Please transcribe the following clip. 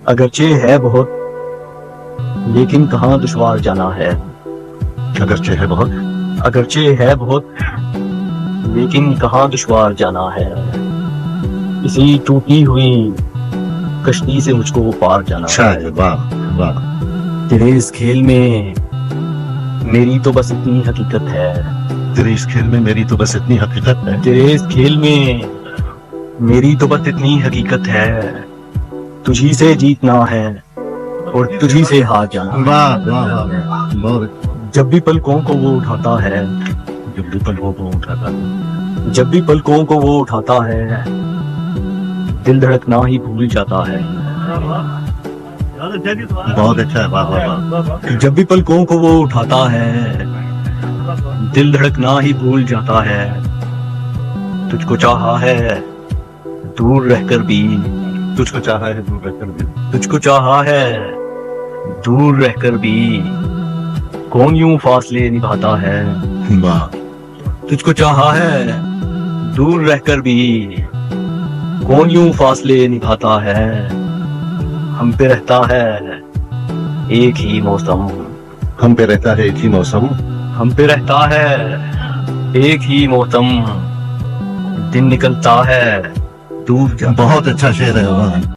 अगरचे है बहुत, लेकिन कहाँ दुश्वार जाना है। अगरचे है बहुत, अगरचे है बहुत, लेकिन कहाँ दुश्वार जाना है। इसी टूटी हुई कश्ती से मुझको पार जाना अच्छा है। है, वाह वाह। तेरे इस खेल में मेरी तो बस इतनी हकीकत है। तेरे इस खेल में मेरी तो बस इतनी हकीकत है। तेरे इस खेल में मेरी तो बस इतनी हकीकत है। तुझी से जीतना है और तुझी से हार जाना। वाह वाह वाह वाह, बहुत। जब भी पलकों को वो उठाता है, जब भी पलकों को उठाता है, जब भी पलकों को वो उठाता है, दिल धड़कना ही भूल जाता है। बहुत अच्छा है, वाह वाह वाह। जब भी पलकों को वो उठाता है, दिल धड़कना ही भूल जाता है। तुझको चाहा है दूर रहकर भी, तुझको चाहा है दूर रहकर भी, तुझको चाहा है दूर रहकर भी, कौन यूं फासले निभाता है। वाह। तुझको चाहा है दूर रहकर भी, कौन यूं फासले निभाता है। हम पे रहता है एक ही मौसम, हम पे रहता है एक ही मौसम, हम पे रहता है एक ही मौसम, दिन निकलता है दूर जाता। बहुत अच्छा शेर है, वाह।